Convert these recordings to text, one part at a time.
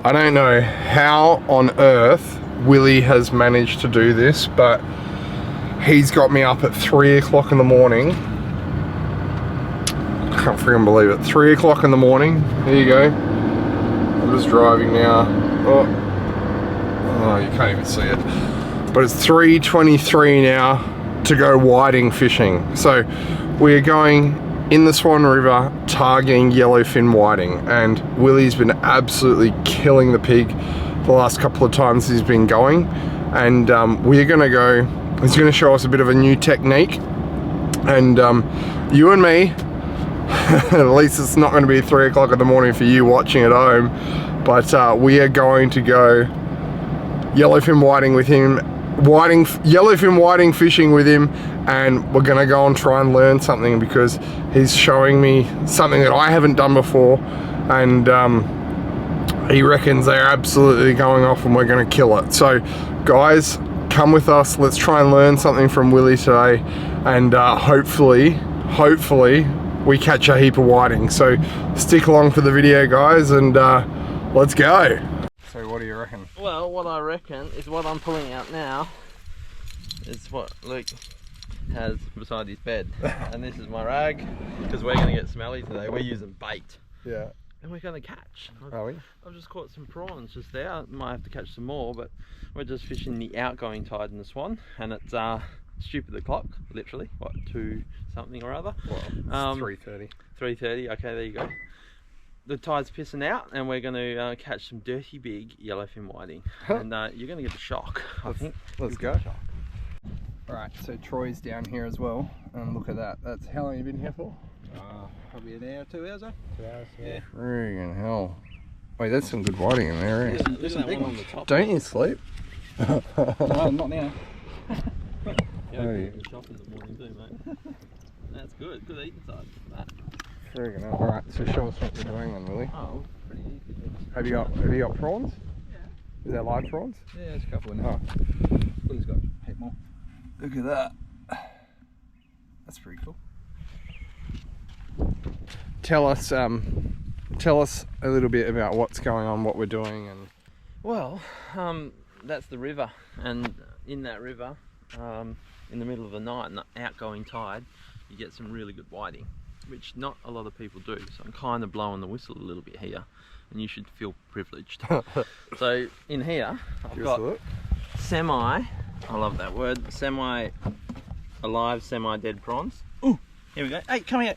I don't know how on earth Willy has managed to do this, but he's got me up at 3 o'clock in the morning. I can't freaking believe it. 3 o'clock in the morning. There you go. I'm just driving now. Oh, you can't even see it. But it's 3:23 now to go whiting fishing. So we are going in the Swan River targeting yellowfin whiting, and Willy's been absolutely killing the pig the last couple of times he's been going, and we're gonna go. He's gonna show us a bit of a new technique, and you and me, at least it's not going to be 3 o'clock in the morning for you watching at home, but we are going to go yellowfin whiting with him, yellowfin whiting fishing with him, and we're gonna go and try and learn something, because he's showing me something that I haven't done before, and he reckons they're absolutely going off and we're gonna kill it. So guys, come with us, let's try and learn something from Willy today, and hopefully we catch a heap of whiting. So stick along for the video, guys, and let's go. So what do you reckon? Well, what I reckon is what I'm pulling out now is what Luke has beside his bed. And this is my rag, because we're going to get smelly today. We're using bait. Yeah. And we're going to catch. Are we? I've just caught some prawns just there. I might have to catch some more, but we're just fishing the outgoing tide in the Swan, and it's stupid o'clock, literally. What, 2 something or other? Well, it's 3:30. 3:30, okay, there you go. The tide's pissing out, and we're going to catch some dirty big yellowfin whiting. And you're going to get a shock, I think. Let's go. Alright, so Troy's down here as well, and look at that. That's how long have you been here for? Probably an hour, 2 hours, eh? 2 hours, yeah. Friggin' hell. Wait, that's some good whiting in there, eh? There's that one on the top. Don't you sleep? No, not now. Yeah, I shop in the morning too, mate. That's good. Good eating side for that. Friggin' hell. Alright, so show us what you're doing then, Willy. Oh, pretty easy. Have you got prawns? Yeah. Is that live prawns? Yeah, there's a couple in there. Will's got a heap more. Look at that. That's pretty cool. Tell us a little bit about what's going on, what we're doing, and. Well, that's the river, and in that river, in the middle of the night, and the outgoing tide, you get some really good whiting, which not a lot of people do. So I'm kind of blowing the whistle a little bit here, and you should feel privileged. So in here, I've got semi, I love that word, semi-alive, semi-dead prawns. Ooh, here we go. Hey, come here.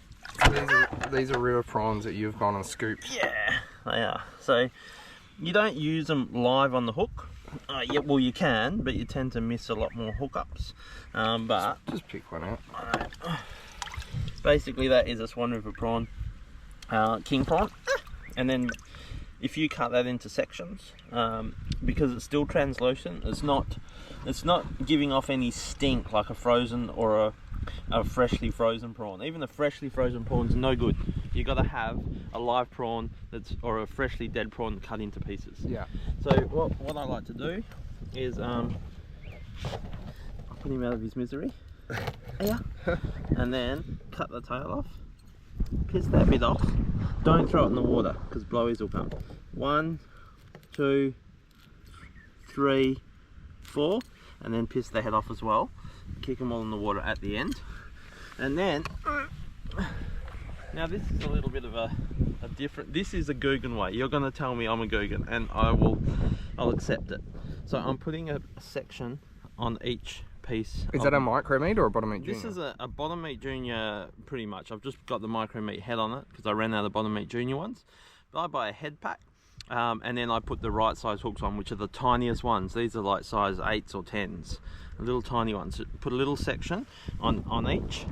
These are river prawns that you've gone and scooped. Yeah, they are. So you don't use them live on the hook. Yeah, well you can, but you tend to miss a lot more hookups. But just pick one out. Basically, that is a Swan River prawn, king prawn, and then if you cut that into sections, because it's still translucent, it's not giving off any stink like a frozen or a freshly frozen prawn. Even the freshly frozen prawn's no good. You got to have a live prawn or a freshly dead prawn cut into pieces. Yeah. So what I like to do is I'll put him out of his misery. Yeah. And then cut the tail off. Piss that bit off. Don't throw it in the water because blowies will come. 1, 2, 3, 4, and then piss the head off as well. Kick them all in the water at the end, and then now this is a little bit of a different. This is a Guggen way. You're going to tell me I'm a Guggen, and I'll accept it. So I'm putting a section on each piece. Is that a micro meat or a bottom meat junior? This is a bottom meat junior, pretty much. I've just got the micro meat head on it because I ran out of bottom meat junior ones. But I buy a head pack. And then I put the right size hooks on, which are the tiniest ones. These are like size 8s or 10s, little tiny ones. Put a little section on each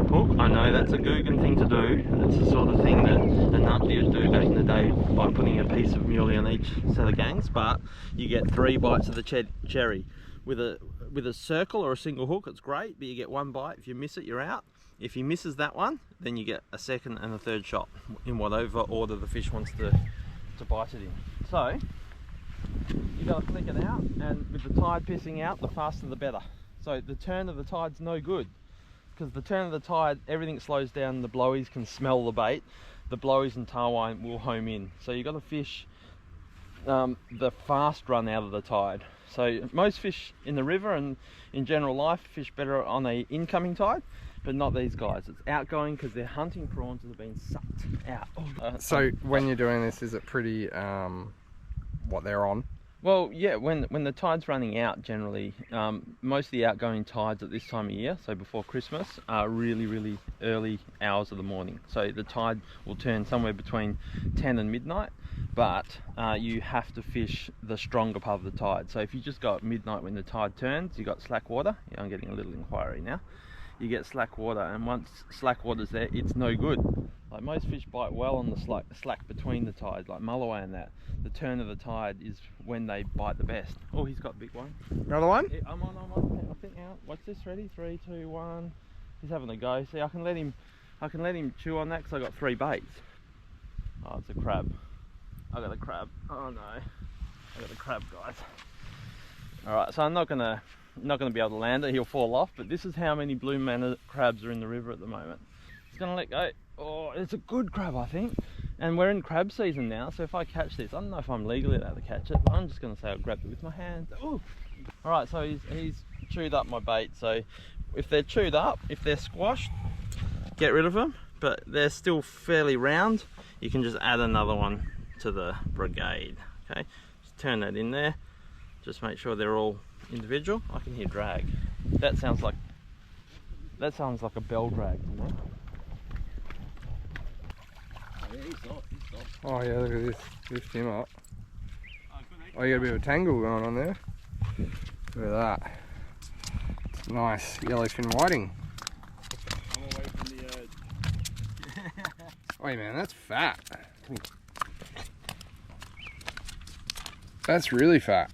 hook. I know that's a Guggen thing to do. It's the sort of thing that the numpty would do back in the day by putting a piece of muley on each set of gangs. But you get 3 bites of the cherry with a circle or a single hook. It's great, but you get 1 bite. If you miss it, you're out. If he misses that one, then you get a second and a third shot in whatever order the fish wants to bite it in. So you got to flick it out, and with the tide pissing out, the faster the better. So the turn of the tide's no good, because the turn of the tide, everything slows down. The blowies can smell the bait. The blowies and tarwine will home in. So you got to fish the fast run out of the tide. So most fish in the river and in general life fish better on a incoming tide, but not these guys. It's outgoing because they're hunting prawns that have been sucked out. So when you're doing this, is it pretty what they're on? Well, yeah, when the tide's running out, generally, most of the outgoing tides at this time of year, so before Christmas, are really, really early hours of the morning. So the tide will turn somewhere between 10 and midnight, but you have to fish the stronger part of the tide. So if you just go at midnight when the tide turns, you got slack water. Yeah, I'm getting a little inquiry now. You get slack water, and once slack water's there, it's no good. Like most fish bite well on the slack between the tides, like mulloway and that. The turn of the tide is when they bite the best. Oh, he's got a big one. Another one? Yeah, I'm on. I think out. Watch this. Ready? 3, 2, 1. He's having a go. See, I can let him chew on that because I got 3 baits. Oh, it's a crab. I got a crab. Oh no, I got a crab, guys. All right, so I'm not gonna be able to land it. He'll fall off. But this is how many blue manna crabs are in the river at the moment. It's gonna let go. Oh, it's a good crab, I think. And we're in crab season now, so if I catch this, I don't know if I'm legally allowed to catch it, but I'm just going to say I'll grab it with my hands. Ooh. All right, so he's chewed up my bait. So if they're chewed up, if they're squashed, get rid of them. But they're still fairly round, you can just add another one to the brigade. Okay, just turn that in there. Just make sure they're all individual. I can hear drag. That sounds like a bell drag to me. Oh yeah, look at this. Lift him up. Oh, you got a bit of a tangle going on there. Look at that. It's nice yellowfin whiting. I'm away from the Wait man, that's fat. That's really fat.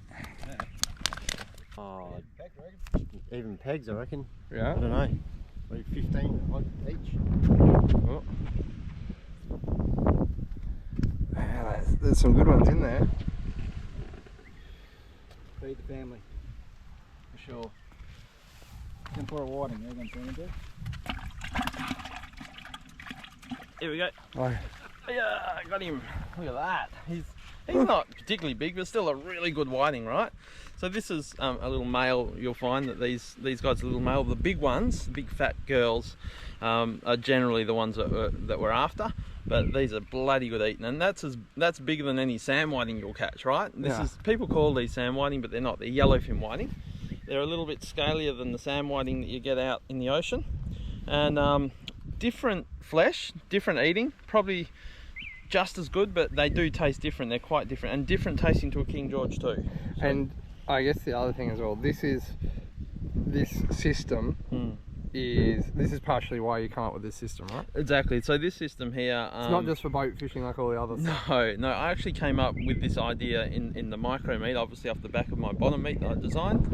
Oh, even pegs, I reckon. Yeah? I don't know. Maybe 15 odd each. Oh. Yeah, there's some good ones in there. feed the family. For sure. Can pour a whiting, they're going to turn into. Here we go. Oh. Yeah, I got him. Look at that. He's not particularly big, but still a really good whiting, right? So this is a little male. You'll find that these guys are little male. The big ones, the big fat girls, are generally the ones that we're after. But these are bloody good eating, and that's bigger than any Sam whiting you'll catch, right? This is, people call these Sam whiting, but they're not. They're yellowfin whiting. They're a little bit scalier than the Sam whiting that you get out in the ocean, and different flesh, different eating, probably just as good, but they do taste different. They're quite different, and different tasting to a King George too. So, and I guess the other thing as well, this system this is partially why you come up with this system, right? Exactly. So this system here, it's not just for boat fishing like all the others. No, I actually came up with this idea in the micro meat, obviously off the back of my bottom meat that I designed,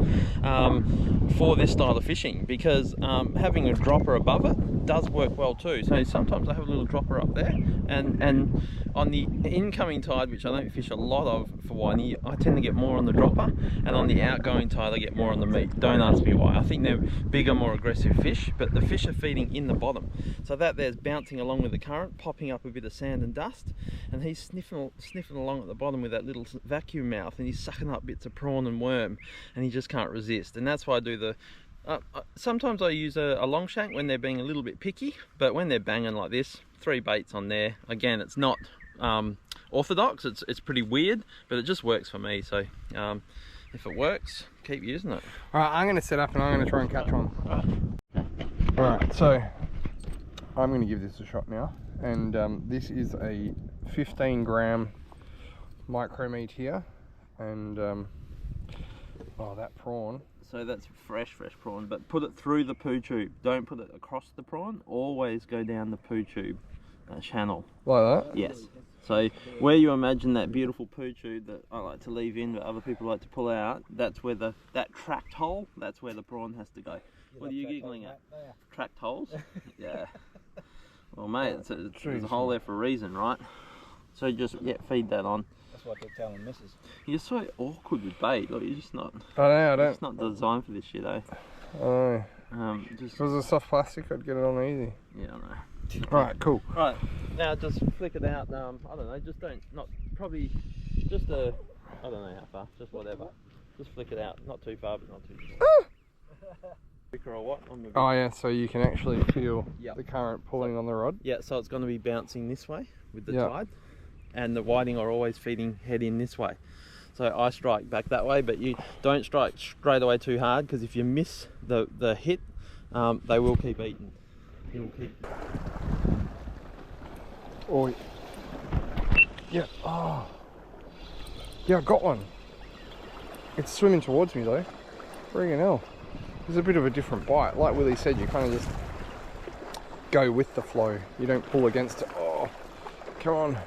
for this style of fishing, because having a dropper above it does work well too. So sometimes I have a little dropper up there, and on the incoming tide, which I don't fish a lot of for whiting, I tend to get more on the dropper, and on the outgoing tide I get more on the meat. Don't ask me why. I think they're bigger, more aggressive fish, but the fish are feeding in the bottom, so that there's bouncing along with the current, popping up a bit of sand and dust, and he's sniffing along at the bottom with that little vacuum mouth, and he's sucking up bits of prawn and worm, and he just can't resist. And that's why I do the sometimes I use a long shank when they're being a little bit picky, but when they're banging like this, 3 baits on there, again, it's not orthodox, it's pretty weird, but it just works for me. So if it works, keep using it. Alright, I'm going to set up and I'm going to try and catch one. Alright, so I'm going to give this a shot now, and this is a 15 gram micro meat here, and oh, that prawn. So that's fresh prawn, but put it through the poo tube. Don't put it across the prawn. Always go down the poo tube channel. Like that? Yes. So where you imagine that beautiful poo tube that I like to leave in, but other people like to pull out, that's where that tracked hole, that's where the prawn has to go. What are you giggling at? Tracked holes? Yeah. Well, mate, there's a hole there for a reason, right? So just feed that on. That's what they're telling missus. You're so awkward with bait. Like, you're just not. I don't. It's not designed for this shit, eh? Oh. Just. If it was a soft plastic, I'd get it on easy. Yeah, I know. Right, cool. Right, now just flick it out. I don't know. Just Just I don't know how far, just whatever. Just flick it out. Not too far, but not too far. Quicker or what? Oh yeah, so you can actually feel Yep. the current pulling on the rod. Yeah, so it's going to be bouncing this way with the Yep. tide, and the whiting are always feeding head in this way. So I strike back that way, but you don't strike straight away too hard, because if you miss the hit, they will keep eating. He'll keep. Oh, yeah. Oh, yeah, I got one. It's swimming towards me though. Friggin' hell. It's a bit of a different bite. Like Willie said, you kind of just go with the flow. You don't pull against it. Oh, come on.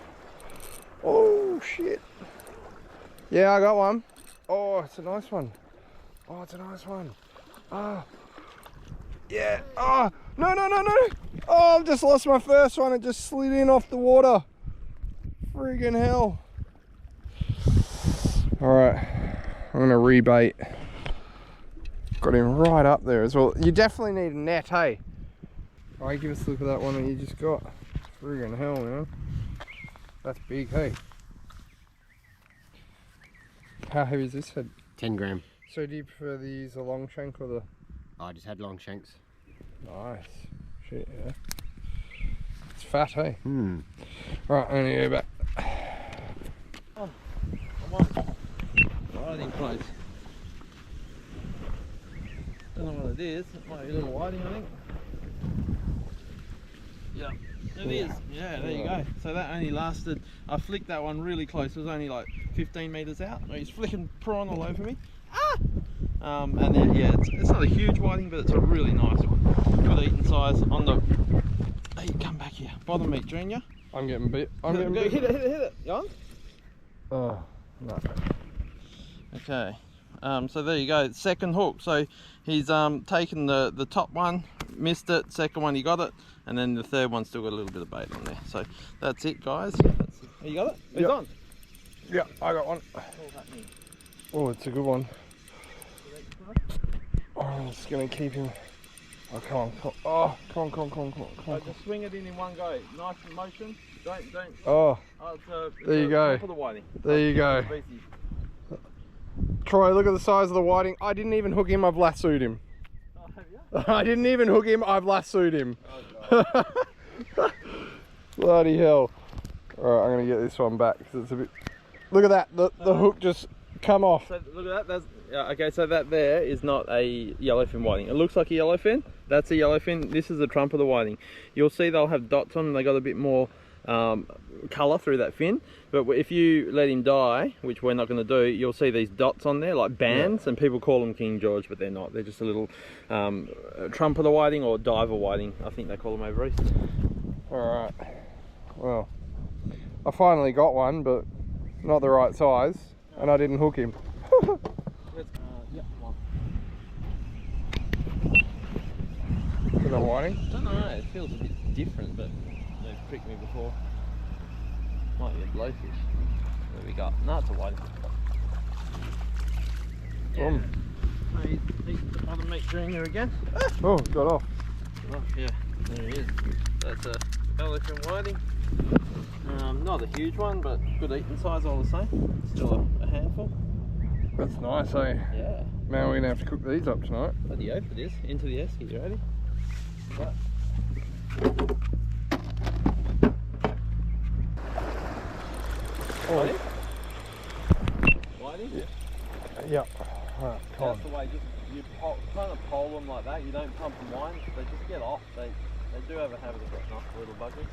Oh, shit. Yeah, I got one. Oh, it's a nice one. Oh, it's a nice one. Ah. Yeah. Oh, no, no, no, no. Oh, I've just lost my first one. It just slid in off the water. Friggin' hell. All right. I'm gonna rebait. Got him right up there as well. You definitely need a net, hey? Alright, give us a look at that one that you just got. Friggin' hell, man. That's big, hey? How heavy is this head? 10 gram. So do you prefer to use the long shank or the... I just had long shanks. Nice. Shit, yeah. It's fat, hey? Hmm. Alright, I'm gonna go back. Come on. Right in close. Don't know what it is. It might be a little whiting, I think. Yeah, it is. Yeah, there you go. So that only lasted. I flicked that one really close. It was only like 15 meters out. He's flicking prawn all over me. Ah! And then yeah, it's not a huge whiting, but it's a really nice one. Good eating size on the. Hey, come back here. Bottom meat junior. I'm getting bit. I'm getting Go, bit. hit it. You on? Oh, no. Okay, so there you go, second hook. So he's taken the top one, missed it, second one he got it, and then the third one still got a little bit of bait on there. So that's it, guys. You got it? He's Yep. on. Yeah, I got one. Oh, it's a good one. Oh, I'm just gonna keep him. Oh, come on. Oh, come on. Just swing it in one go. Nice in motion. Don't. Oh, It's there you go. top of the whiting. There you go. Species. Troy, look at the size of the whiting. I didn't even hook him, I've lassoed him. Oh, have you? I didn't even hook him, I've lassoed him. Oh, God. Bloody hell. Alright, I'm gonna get this one back because it's a bit... Look at that, the hook just come off. So look at that. That's okay. So that there is not a yellowfin whiting. It looks like a yellowfin. That's a yellowfin. This is the trump of the whiting. You'll see they'll have dots on them. They got a bit more colour through that fin. But if you let him die, which we're not going to do, you'll see these dots on there like bands, yeah. And people call them King George, but they're not. They're just a little trump of the whiting or diver whiting. I think they call them over east. All right. Well, I finally got one, but not the right size, and I didn't hook him. Yeah, come on. Is that whiting? I don't know. It feels a bit different, but they've pricked me before. Might be a blowfish. There we go. No, it's a whiting. Boom. He's the bottom meat junior again. Oh, got off. Oh, yeah, there he is. That's a Yellowfin Whiting. Not a huge one, but good eating size all the same. Still a handful. That's nice, eh? Yeah. Man, we're gonna have to cook these up tonight. Bloody oath it is. Into the esky, you ready? Right. Oh. Whiting? Yeah. Alright, come on. That's the way, just you kind of pole them like that. You don't pump them wine, they just get off. They do have a habit of getting off the little buggers.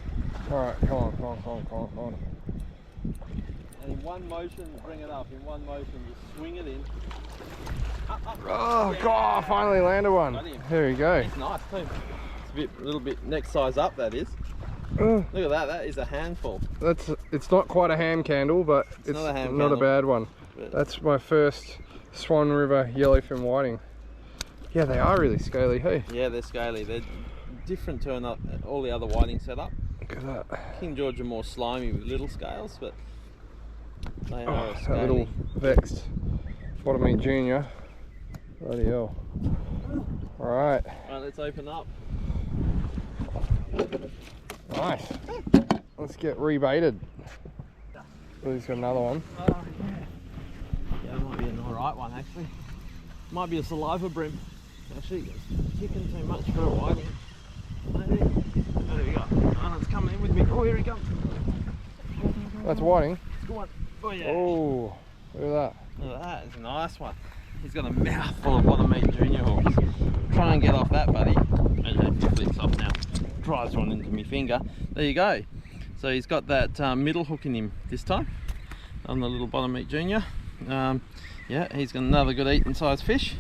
Alright, come on. And in one motion, bring it up. In one motion, just swing it in. Up. Oh, Yeah. God, I finally landed one. Got him. There you go. It's nice too. It's a little bit next size up, that is. Look at that, that is a handful. It's not quite a ham candle, but it's not a ham not candle. a bad one. But that's my first Swan River Yellowfin Whiting. Yeah, they are really scaly, hey? Yeah, they're scaly. They're different to all the other whiting setup. Look at that. King George are more slimy with little scales, but they are Oh, scaly. that little Vexed Bottom Meat Junior. Bloody hell. Alright. Alright, let's open up. Nice. Let's get rebaited. Willy's got another one. Oh, yeah. Yeah, that might be an alright one actually. Might be a saliva brim. Actually, it's kicking too much for a whiting. Maybe. Oh, there we go. Oh, it's coming in with me. Oh, here he comes. That's whiting. It's a good one. Oh, yeah. Oh, look at that. Look at that. It's a nice one. He's got a mouthful of bottom meat junior hooks. Try and get off that, buddy. Actually, it flicks off now. Drives one into my finger. There you go. So he's got that middle hook in him this time on the little bottom meat junior. Yeah, he's got another good eating size fish.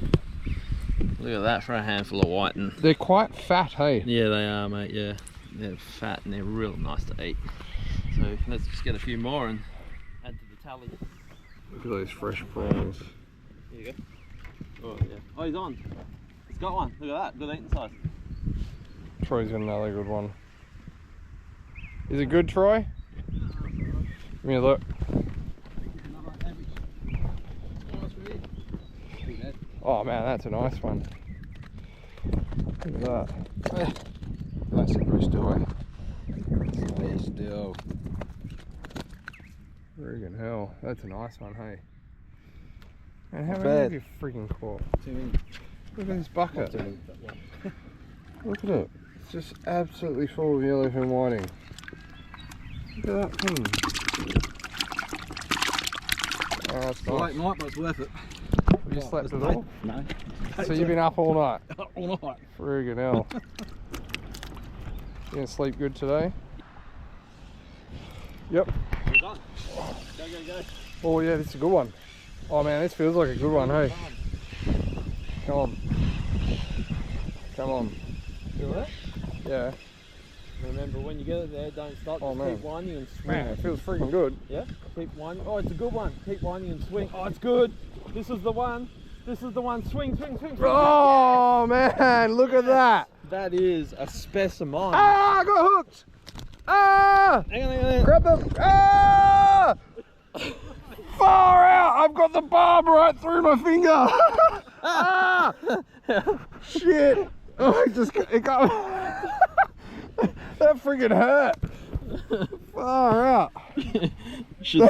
Look at that for a handful of whiting. They're quite fat, hey? Yeah, they are, mate. Yeah, they're fat and they're real nice to eat. So let's just get a few more and add to the tally. Look at those fresh prawns. Here you go. Oh yeah. Oh, he's on. He's got one. Look at that. Good eating size. Troy's got another good one. Is it good, Troy? Give me a look. Another avid. Nice red. Big head. Oh man, that's a nice one. Look at that. That's a pretty still, eh? Stay still. Friggin' hell, that's a nice one, hey. And how Not many bad. have you freaking caught? Too many. Look at this bucket. Too many, but yeah. Look at it. It's just absolutely full of yellowfin whiting. Look at that thing. Oh, that's It's a late nice. night, but it's worth it. You slept It's at all? No. So you've been up all night? all night. Friggin' hell. You gonna sleep good today? Yep. We're done. Go, go, go. Oh yeah, this is a good one. Oh man, this feels like a good one, hey. Come on. Come on. Feel it? Yeah. Remember, when you get it there, don't stop. Oh, Just man. keep winding and swing. Man, it feels freaking good. Yeah, keep winding. Oh, it's a good one. Keep winding and swing. Oh, it's good. This is the one. This is the one. Swing, swing, swing, swing. Oh man, look at that. That is a specimen. Ah, I got hooked. Ah! Hang on, hang on. Grab them. Ah! Far out! I've got the barb right through my finger. Ah! Shit! Oh, it got that freaking hurt. Far out. Should,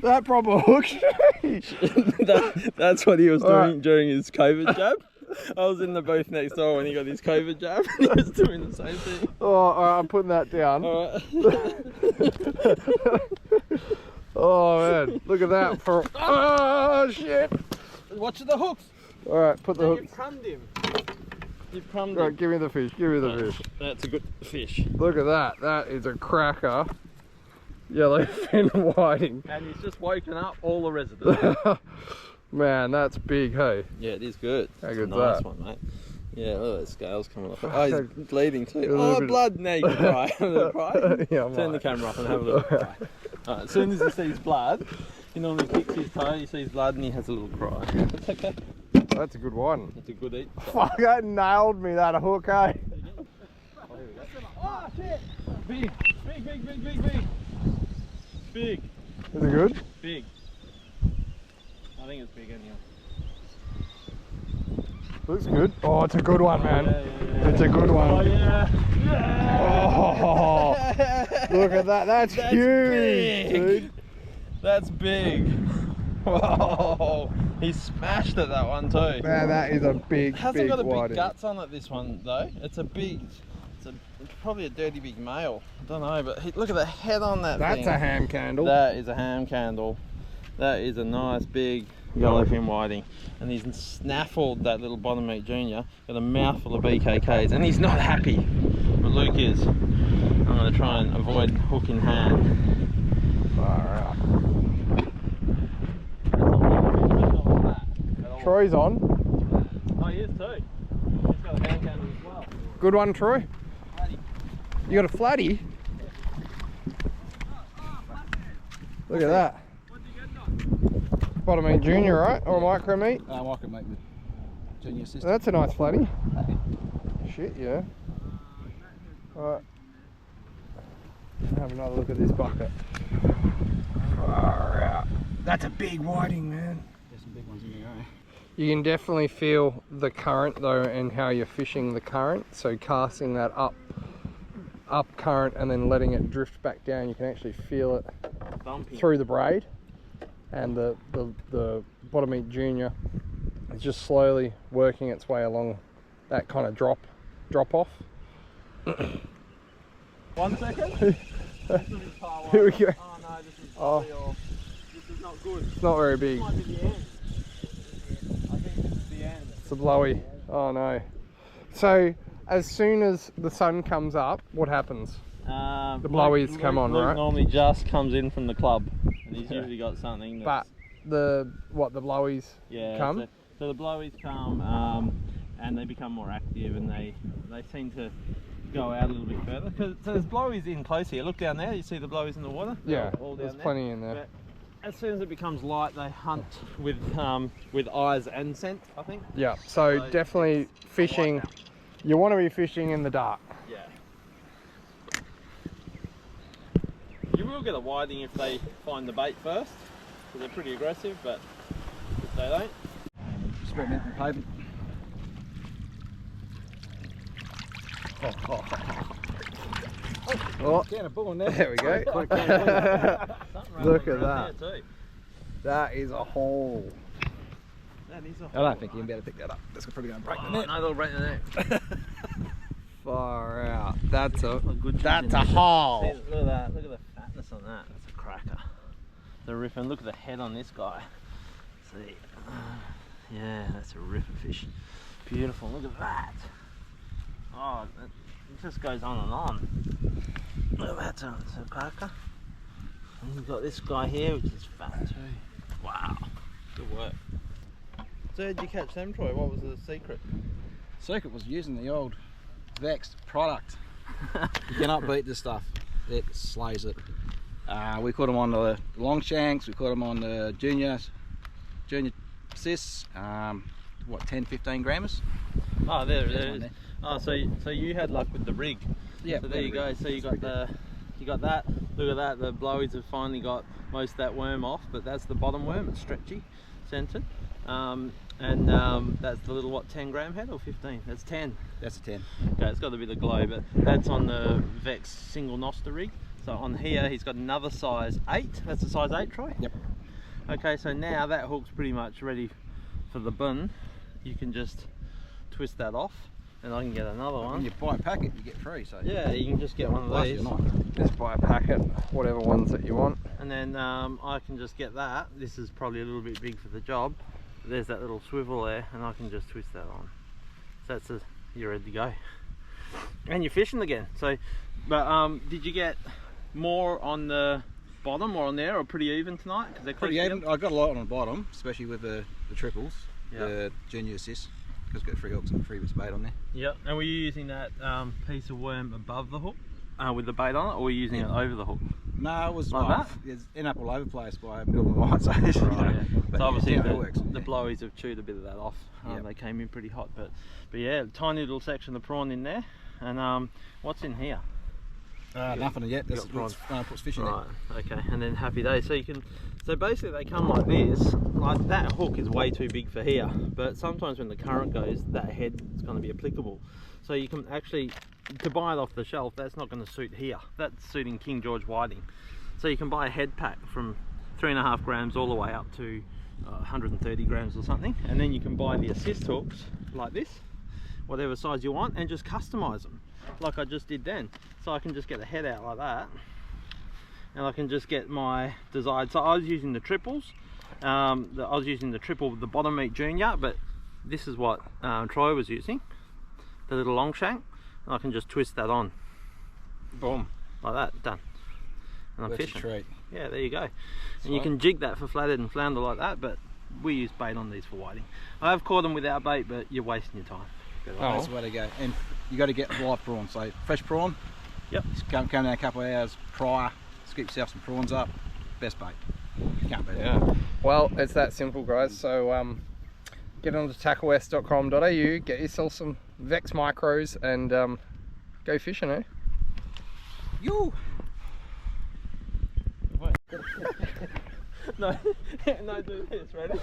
That proper hooked me. that's what he was doing Alright. during his COVID jab. I was in the booth next door when he got his COVID jab and he was doing the same thing. Oh, alright, I'm putting that down. Alright. Oh man, look at that for. Oh shit! Watch the hooks. Alright, put the You've hook. crumbed him. You've crumbed Right, him. give me the fish. Give me the fish. That's a good fish. Look at that. That is a cracker. Yellowfin whiting. And he's just woken up all the residents. Man, that's big, hey. Yeah, it is good. How It's good's a nice that? one, mate. Yeah, look at the scales coming off. Oh, he's bleeding too. A little Oh, bit- blood. Now you can cry. Have a little cry. Yeah, I Turn the might. camera off and have a little cry. Alright, as soon as he sees blood, he normally kicks his toe, he sees blood and he has a little cry. It's okay. That's a good one. It's a good eat. Fuck, that nailed me, that hook, hey. Oh, shit! Big, big, big, big, big, big. Big, Is it good? big. I think it's big anyhow. Looks good. Oh, it's a good one, man. Yeah. It's a good one. Oh, yeah. Oh, look at that. That's huge, big. dude. That's big. Whoa. He smashed it, that one too. Man, that is a big, It hasn't big got a big whiting. guts on it, this one though. It's probably a dirty big male. I don't know, but look at the head on that That's thing. a ham candle. That is a ham candle. That is a nice big yellowfin whiting. And he's snaffled that little bottom meat junior, got a mouthful of BKKs, and he's not happy. But Luke is. I'm going to try and avoid hook in hand. Far out. Troy's on. Oh, he is too. He's got a ham candle as well. Good one, Troy. Flatty. You got a flatty? Look at that. What'd you get on? Bottom meat junior, right? Or micro meat? I can make the junior sister. That's a nice flatty. Shit, yeah. Alright. Have another look at this bucket. Far out. That's a big whiting, man. There's some big ones in there, eh? You can definitely feel the current though, and how you're fishing the current. So casting that up current and then letting it drift back down, you can actually feel it Bumpy. through the braid, and the bottom meat junior is just slowly working its way along that kind of drop off. 1 second. This is part one. Here we go. Oh no, this is Oh. or this is not good. It's not very big. This might be the end. I think this is the end. It's a blowy. Oh no. So as soon as the sun comes up, what happens? The blowies come on, Luke right? normally just comes in from the club, and he's usually got something. But the blowies come? So the blowies come, and they become more active, and they seem to go out a little bit further. So there's blowies in close here. Look down there. You see the blowies in the water? Yeah. All There's down plenty in there. But as soon as it becomes light, they hunt with eyes and scent, I think. Yeah. So definitely fishing. Light out. You want to be fishing in the dark. Yeah. You will get a whiting if they find the bait first, because they're pretty aggressive, but if they don't. Spreading out the pavement. Oh, Can of bull in there. there we go. Something Look around at that. there too. That is a hole. That is a I don't think you can be able to pick that up. That's probably going to break the net. No, they'll break the net. Far out. That's a Good that's fish a in there. hole. See, look at that. Look at the fatness on that. That's a cracker. The ripper. And look at the head on this guy. See. Yeah, that's a ripper fish. Beautiful. Look at that. Oh, it just goes on and on. Look at that. It's a cracker. And you've got this guy here, which is fat too. Wow. Good work. So did you catch them, Troy? What was the secret? Secret was using the old Vexed product. You cannot beat this stuff. It slays it. We caught them on the long shanks. We caught them on the junior cis. What, 10-15 grammars? Oh, there it There's one is. there. Oh, so you had luck with the rig. Yeah. So there you go. So you got that. Look at that. The blowies have finally got most of that worm off, but that's the bottom worm. It's stretchy, centered. That's the little 10 gram head or 15? That's 10. That's a 10. Okay, it's got to be the glow, but that's on the Vexed single noster rig. So on here he's got another size 8. That's a size 8, Troy? Yep. Okay, so now that hook's pretty much ready for the bin. You can just twist that off, and I can get another When one. you buy a packet, you get free. So Yeah, you can just get one of Plus these. you're not. Just buy a packet, whatever ones that you want. And then I can just get that. This is probably a little bit big for the job. There's that little swivel there, and I can just twist that on. So you're ready to go. And you're fishing again. So, but did you get more on the bottom or on there, or pretty even tonight? Because they're Pretty even. I got a lot on the bottom, especially with the triples, Yeah. the junior assist, because it's got 3 hooks and 3 bits of bait on there. Yep. And were you using that piece of worm above the hook with the bait on it, or were you using it over the hook? No, it was Like like that? it's end up all over the place by building white. So, you know, Yeah. but So obviously yeah, the, it works. the blowies have chewed a bit of that off. Yep. They came in pretty hot, but yeah, tiny little section of prawn in there. And what's in here? Nothing yet. That's got prawns. puts fish in Right, okay, and then happy days. So basically they come like this. Like that hook is way too big for here, but sometimes when the current goes, that head is going to be applicable. So you can actually, to buy it off the shelf, that's not going to suit here. That's suiting King George whiting. So you can buy a head pack from 3.5 grams all the way up to 130 grams or something, and then you can buy the assist hooks like this, whatever size you want, and just customize them like I just did then. So I can just get the head out like that, and I can just get my desired. So I was using the triples. I was using the triple with the bottom meat junior, but this is what Troy was using, the little long shank, and I can just twist that on, boom, like that, done. And I'm That's a fishing. treat. Yeah, there you go. And you can jig that for flathead and flounder like that, but we use bait on these for whiting. I have caught them without bait, but you're wasting your time. That's the way to go. And you got to get live prawn. So fresh prawn. Yep. Just come down a couple of hours prior, scoop yourself some prawns up. Best bait. You can't beat it. Yeah. Well, it's that simple, guys. So get on to TackleWest.com.au, get yourself some Vex micros, and go fishing, eh? You. No, no, do this, ready?